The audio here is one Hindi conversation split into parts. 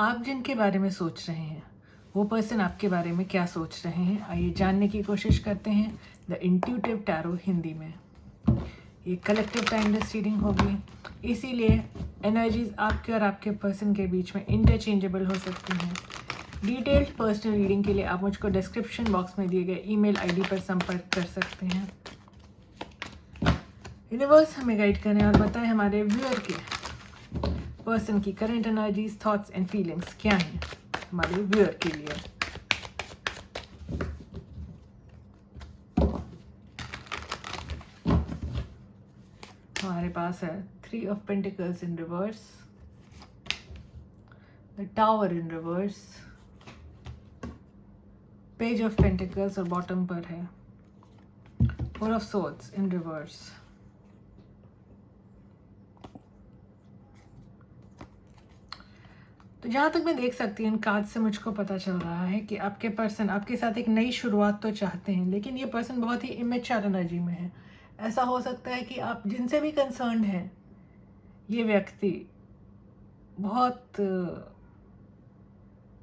आप जिनके बारे में सोच रहे हैं वो पर्सन आपके बारे में क्या सोच रहे हैं, आइए जानने की कोशिश करते हैं द इंट्यूटिव टैरो हिंदी में। ये कलेक्टिव टाइमलेस रीडिंग होगी, इसीलिए एनर्जीज आपके और आपके पर्सन के बीच में इंटरचेंजेबल हो सकती हैं। डिटेल्ड पर्सनल रीडिंग के लिए आप मुझको डिस्क्रिप्शन बॉक्स में दिए गए ईमेल आईडी पर संपर्क कर सकते हैं। यूनिवर्स हमें गाइड करें और बताएं हमारे व्यूअर के पर्सन की current energies, thoughts and feelings क्या हैं हमारे व्यूअर के लिए। हमारे पास है 3 of pentacles in reverse, the tower in reverse, page of pentacles और बॉटम पर है 4 ऑफ सोर्ड्स इन रिवर्स। तो जहाँ तक मैं देख सकती हूँ इन कार्ड से मुझको पता चल रहा है कि आपके पर्सन आपके साथ एक नई शुरुआत तो चाहते हैं, लेकिन ये पर्सन बहुत ही इमेच्योर एनर्जी में है। ऐसा हो सकता है कि आप जिनसे भी कंसर्न हैं ये व्यक्ति बहुत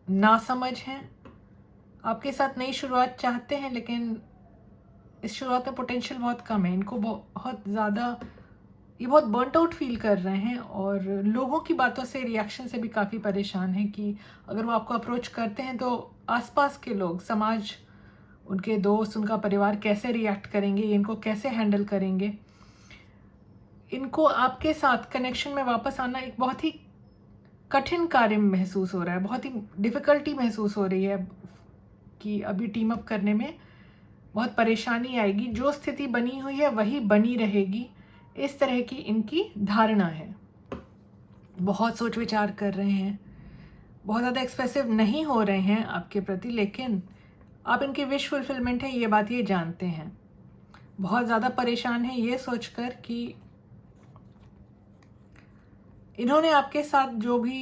नासमझ हैं, आपके साथ नई शुरुआत चाहते हैं, लेकिन इस शुरुआत में पोटेंशियल बहुत कम है। इनको बहुत ज़्यादा ये बहुत बर्नट आउट फील कर रहे हैं और लोगों की बातों से, रिएक्शन से भी काफ़ी परेशान हैं कि अगर वो आपको अप्रोच करते हैं तो आसपास के लोग, समाज, उनके दोस्त, उनका परिवार कैसे रिएक्ट करेंगे, इनको कैसे हैंडल करेंगे। इनको आपके साथ कनेक्शन में वापस आना एक बहुत ही कठिन कार्य महसूस हो रहा है, बहुत ही डिफ़िकल्टी महसूस हो रही है कि अभी टीम अप करने में बहुत परेशानी आएगी। जो स्थिति बनी हुई है वही बनी रहेगी, इस तरह की इनकी धारणा है। बहुत सोच विचार कर रहे हैं, बहुत ज़्यादा एक्सप्रेसिव नहीं हो रहे हैं आपके प्रति, लेकिन आप इनकी विश फुलफिलमेंट है ये बात ये जानते हैं। बहुत ज़्यादा परेशान है ये सोचकर कि इन्होंने आपके साथ जो भी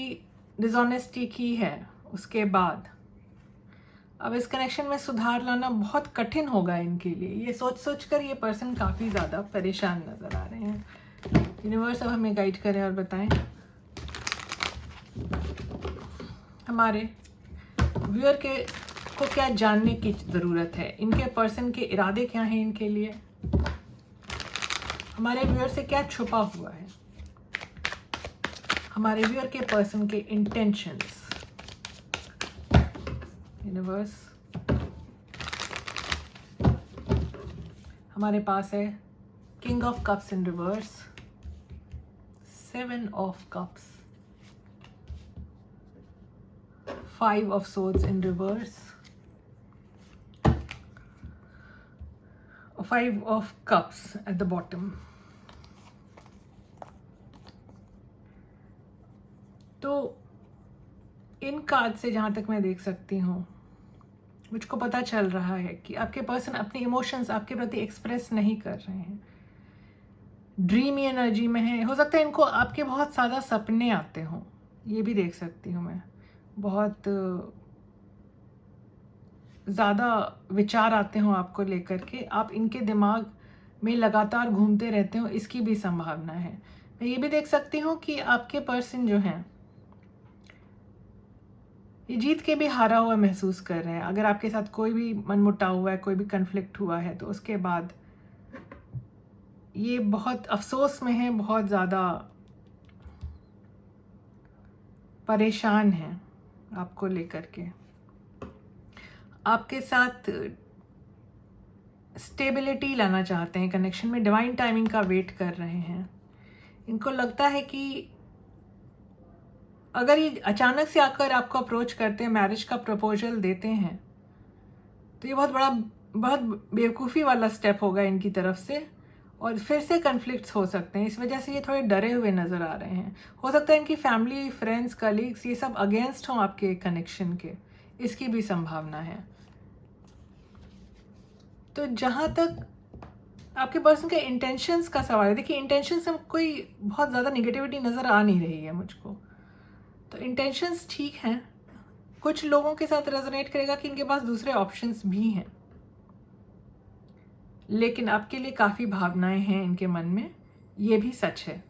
डिसऑनेस्टी की है उसके बाद अब इस कनेक्शन में सुधार लाना बहुत कठिन होगा इनके लिए। ये सोच सोच कर ये पर्सन काफ़ी ज़्यादा परेशान नज़र आ रहे हैं। यूनिवर्स अब हमें गाइड करें और बताएं हमारे व्यूअर के को क्या जानने की ज़रूरत है, इनके पर्सन के इरादे क्या हैं इनके लिए, हमारे व्यूअर से क्या छुपा हुआ है, हमारे व्यूअर के पर्सन के इंटेंशंस। यूनिवर्स हमारे पास है king of cups in reverse, 7 of cups, 5 of swords in reverse, 5 of cups at the bottom. तो इन कार्ड से जहाँ तक मैं देख सकती हूँ मुझको पता चल रहा है कि आपके पर्सन अपने इमोशंस आपके प्रति एक्सप्रेस नहीं कर रहे हैं, ड्रीमी एनर्जी में है। हो सकता है इनको आपके बहुत ज़्यादा सपने आते हों, ये भी देख सकती हूँ मैं। बहुत ज़्यादा विचार आते हों आपको लेकर के, आप इनके दिमाग में लगातार घूमते रहते हो, इसकी भी संभावना है। मैं ये भी देख सकती हूँ कि आपके पर्सन जो हैं ये जीत के भी हारा हुआ महसूस कर रहे हैं। अगर आपके साथ कोई भी मनमुटाव हुआ है, कोई भी कन्फ्लिक्ट हुआ है, तो उसके बाद ये बहुत अफसोस में है, बहुत ज़्यादा परेशान हैं आपको लेकर के। आपके साथ स्टेबिलिटी लाना चाहते हैं कनेक्शन में, डिवाइन टाइमिंग का वेट कर रहे हैं। इनको लगता है कि अगर ये अचानक से आकर आपको अप्रोच करते हैं, मैरिज का प्रपोजल देते हैं, तो ये बहुत बेवकूफ़ी वाला स्टेप होगा इनकी तरफ से और फिर से कन्फ्लिक्ट्स हो सकते हैं। इस वजह से ये थोड़े डरे हुए नज़र आ रहे हैं। हो सकता है इनकी फैमिली, फ्रेंड्स, कलीग्स ये सब अगेंस्ट हों आपके कनेक्शन के, इसकी भी संभावना है। तो जहाँ तक आपके पर्सन के इंटेंशंस का सवाल है, देखिए इंटेंशन से कोई बहुत ज़्यादा निगेटिविटी नज़र आ नहीं रही है मुझको। तो इंटेंशंस ठीक हैं, कुछ लोगों के साथ रेजोनेट करेगा कि इनके पास दूसरे ऑप्शंस भी हैं, लेकिन आपके लिए काफ़ी भावनाएं हैं इनके मन में, ये भी सच है।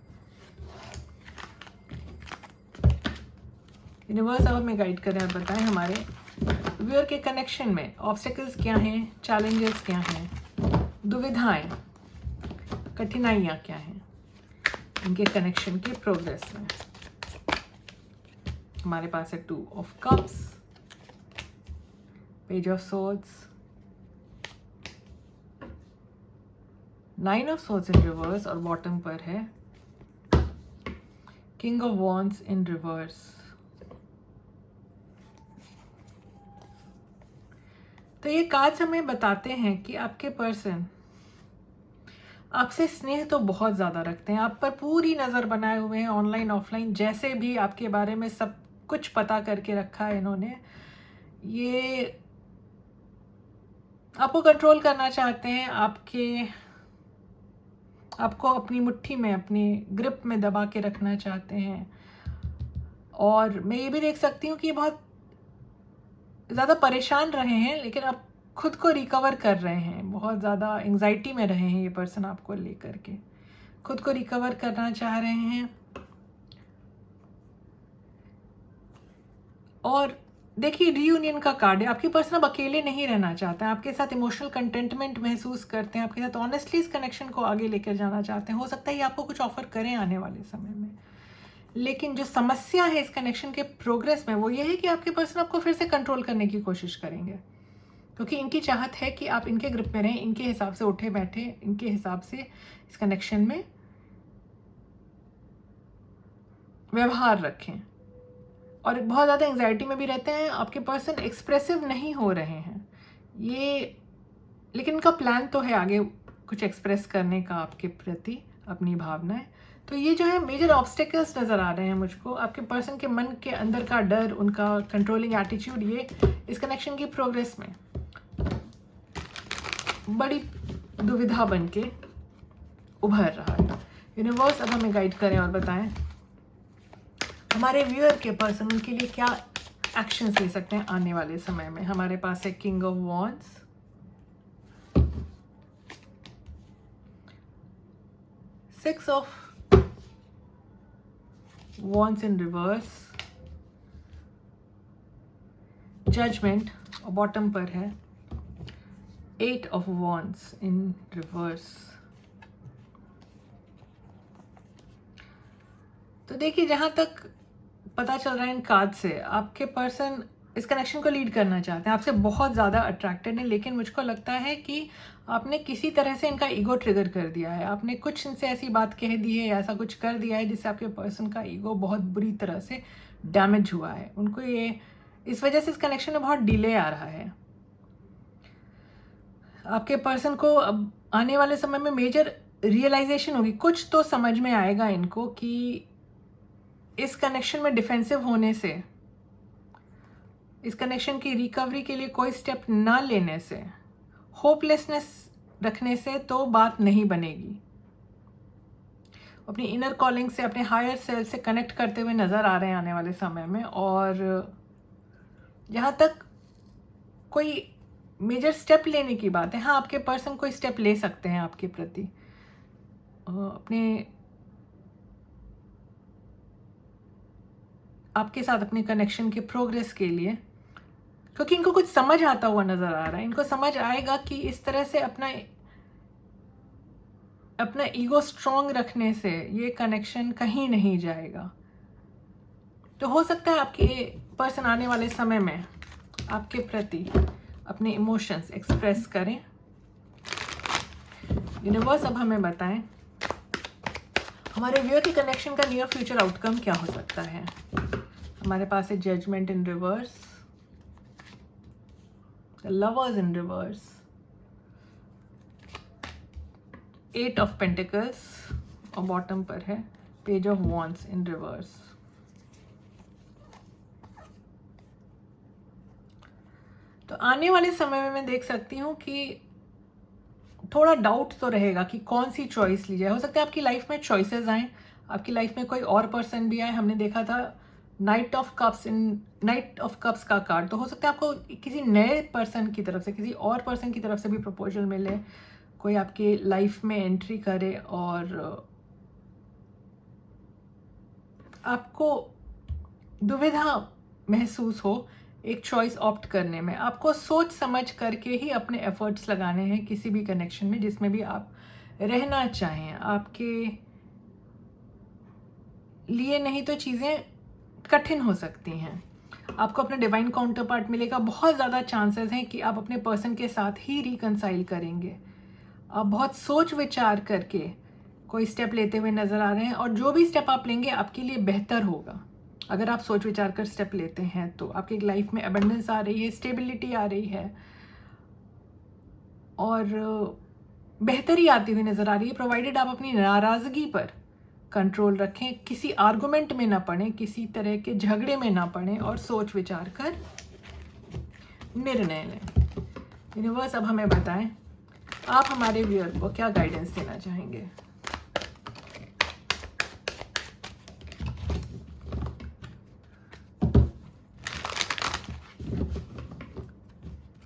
यूनिवर्स अब हमें गाइड करें और बताएं हमारे व्यूअर के कनेक्शन में ऑब्स्टेकल्स क्या हैं, चैलेंजेस क्या हैं, दुविधाएं, कठिनाइयाँ क्या हैं इनके कनेक्शन के प्रोग्रेस में। हमारे पास है 2 of cups, page of swords, 9 of swords in reverse और बॉटम पर है king of wands in reverse. तो ये कार्ड्स हमें बताते हैं कि आपके पर्सन आपसे स्नेह तो बहुत ज़्यादा रखते हैं, आप पर पूरी नज़र बनाए हुए हैं, ऑनलाइन ऑफलाइन जैसे भी आपके बारे में सब कुछ पता करके रखा है इन्होंने। ये आपको कंट्रोल करना चाहते हैं, आपको अपनी मुट्ठी में, अपनी ग्रिप में दबा के रखना चाहते हैं। और मैं ये भी देख सकती हूँ कि ये बहुत ज़्यादा परेशान रहे हैं, लेकिन अब खुद को रिकवर कर रहे हैं। बहुत ज़्यादा एंग्जाइटी में रहे हैं ये पर्सन आपको लेकर के, खुद को रिकवर करना चाह रहे हैं। और देखिए रीयूनियन का कार्ड है, आपकी पर्सन अब अकेले नहीं रहना चाहते हैं, आपके साथ इमोशनल कंटेंटमेंट महसूस करते हैं, आपके साथ ऑनेस्टली इस कनेक्शन को आगे लेकर जाना चाहते हैं। हो सकता है ये आपको कुछ ऑफर करें आने वाले समय में, लेकिन जो समस्या है इस कनेक्शन के प्रोग्रेस में वो ये है कि आपके पर्सन आपको फिर से कंट्रोल करने की कोशिश करेंगे, क्योंकि इनकी चाहत है कि आप इनके ग्रिप में रहें, इनके हिसाब से उठे बैठे, इनके हिसाब से इस कनेक्शन में व्यवहार रखें। और बहुत ज़्यादा एंग्जाइटी में भी रहते हैं, आपके पर्सन एक्सप्रेसिव नहीं हो रहे हैं ये, लेकिन इनका प्लान तो है आगे कुछ एक्सप्रेस करने का आपके प्रति, अपनी भावनाएं। तो ये जो है मेजर ऑब्स्टेकल्स नज़र आ रहे हैं मुझको, आपके पर्सन के मन के अंदर का डर, उनका कंट्रोलिंग एटीट्यूड, ये इस कनेक्शन की प्रोग्रेस में बड़ी दुविधा बन के उभर रहा है। यूनिवर्स अब हमें गाइड करें और बताएं हमारे व्यूअर के पर्सन उनके लिए क्या एक्शंस ले सकते हैं आने वाले समय में। हमारे पास है king of wands, six of wands in reverse, judgement और बॉटम पर है 8 ऑफ वॉन्ड्स इन रिवर्स। तो देखिए जहां तक पता चल रहा है इन कार्ड से, आपके पर्सन इस कनेक्शन को लीड करना चाहते हैं, आपसे बहुत ज़्यादा अट्रैक्टेड है, लेकिन मुझको लगता है कि आपने किसी तरह से इनका ईगो ट्रिगर कर दिया है, आपने कुछ इनसे ऐसी बात कह दी है या ऐसा कुछ कर दिया है जिससे आपके पर्सन का ईगो बहुत बुरी तरह से डैमेज हुआ है। उनको ये इस वजह से इस कनेक्शन में बहुत डिले आ रहा है। आपके पर्सन को अब आने वाले समय में मेजर रियलाइजेशन होगी, कुछ तो समझ में आएगा इनको कि इस कनेक्शन में डिफेंसिव होने से, इस कनेक्शन की रिकवरी के लिए कोई स्टेप ना लेने से, होपलेसनेस रखने से तो बात नहीं बनेगी। अपनी इनर कॉलिंग से, अपने हायर सेल्फ से कनेक्ट करते हुए नज़र आ रहे हैं आने वाले समय में। और जहाँ तक कोई मेजर स्टेप लेने की बात है, हाँ आपके पर्सन कोई स्टेप ले सकते हैं आपके प्रति, अपने आपके साथ अपने कनेक्शन के प्रोग्रेस के लिए, क्योंकि इनको कुछ समझ आता हुआ नजर आ रहा है। इनको समझ आएगा कि इस तरह से अपना ईगो स्ट्रॉन्ग रखने से ये कनेक्शन कहीं नहीं जाएगा। तो हो सकता है आपके पर्सन आने वाले समय में आपके प्रति अपने इमोशंस एक्सप्रेस करें। यूनिवर्स अब हमें बताएं हमारे व्यूअर के कनेक्शन का नियर फ्यूचर आउटकम क्या हो सकता है। हमारे पास है judgement in reverse, lovers in reverse, 8 of pentacles और बॉटम पर है page of wands in reverse. तो आने वाले समय में मैं देख सकती हूँ कि थोड़ा डाउट तो रहेगा कि कौन सी चॉइस ली जाए। हो सकता है आपकी लाइफ में चॉइसेस आए, आपकी लाइफ में कोई और पर्सन भी आए। हमने देखा था नाइट ऑफ कप्स का कार्ड, तो हो सकता है आपको किसी नए पर्सन की तरफ से, किसी और पर्सन की तरफ से भी प्रपोजल मिले, कोई आपके लाइफ में एंट्री करे और आपको दुविधा महसूस हो एक चॉइस ऑप्ट करने में। आपको सोच समझ करके ही अपने एफर्ट्स लगाने हैं किसी भी कनेक्शन में जिसमें भी आप रहना चाहें। आपके लिए नहीं तो चीज़ें कठिन हो सकती हैं। आपको अपना डिवाइन काउंटर पार्ट मिलेगा। बहुत ज़्यादा चांसेस हैं कि आप अपने पर्सन के साथ ही रिकनसाइल करेंगे। आप बहुत सोच विचार करके कोई स्टेप लेते हुए नज़र आ रहे हैं और जो भी स्टेप आप लेंगे आपके लिए बेहतर होगा। अगर आप सोच विचार कर स्टेप लेते हैं तो आपकी लाइफ में अबंडेंस आ रही है, स्टेबिलिटी आ रही है और बेहतरी आती हुई नज़र आ रही है, प्रोवाइडेड आप अपनी नाराज़गी पर कंट्रोल रखें, किसी आर्गुमेंट में ना पड़ें, किसी तरह के झगड़े में ना पड़ें और सोच विचार कर निर्णय लें। यूनिवर्स अब हमें बताएं आप हमारे व्यूअर को क्या गाइडेंस देना चाहेंगे।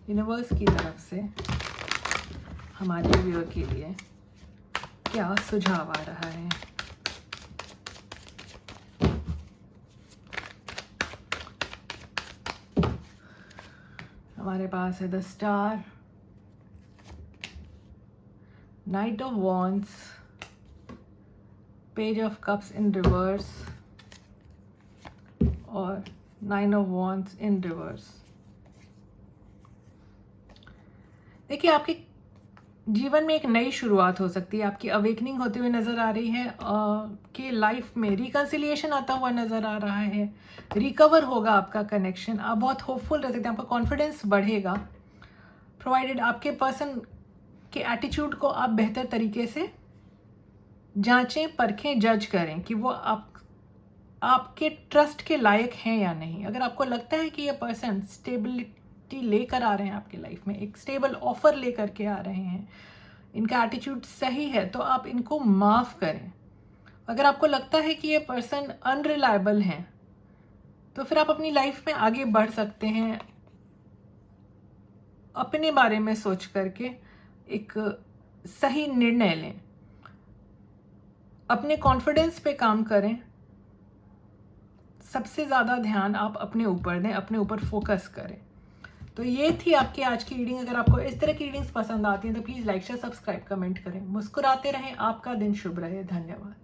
यूनिवर्स की तरफ से हमारे व्यूअर के लिए क्या सुझाव आ रहा है। हमारे पास है the star, night of wands, page of cups in reverse और 9 ऑफ वॉन्ड्स इन रिवर्स। देखिए, आपके जीवन में एक नई शुरुआत हो सकती है, आपकी अवेकनिंग होती हुई नज़र आ रही है, कि लाइफ में रिकन्सिलिएशन आता हुआ नज़र आ रहा है, रिकवर होगा आपका कनेक्शन, आप बहुत होपफुल रह सकते हैं, आपका कॉन्फिडेंस बढ़ेगा, प्रोवाइडेड आपके पर्सन के एटीट्यूड को आप बेहतर तरीके से जांचें, परखें, जज करें कि वो आपके ट्रस्ट के लायक हैं या नहीं। अगर आपको लगता है कि ये पर्सन स्टेबिलिटी लेकर आ रहे हैं आपकी लाइफ में, एक स्टेबल ऑफर लेकर के आ रहे हैं, इनका एटीट्यूड सही है, तो आप इनको माफ़ करें। अगर आपको लगता है कि ये पर्सन अनरिलायबल हैं तो फिर आप अपनी लाइफ में आगे बढ़ सकते हैं, अपने बारे में सोच करके एक सही निर्णय लें, अपने कॉन्फिडेंस पे काम करें, सबसे ज़्यादा ध्यान आप अपने ऊपर दें, अपने ऊपर फोकस करें। तो ये थी आपकी आज की रीडिंग। अगर आपको इस तरह की रीडिंग्स पसंद आती हैं तो please like share subscribe comment करें। मुस्कुराते रहें, आपका दिन शुभ रहे। धन्यवाद।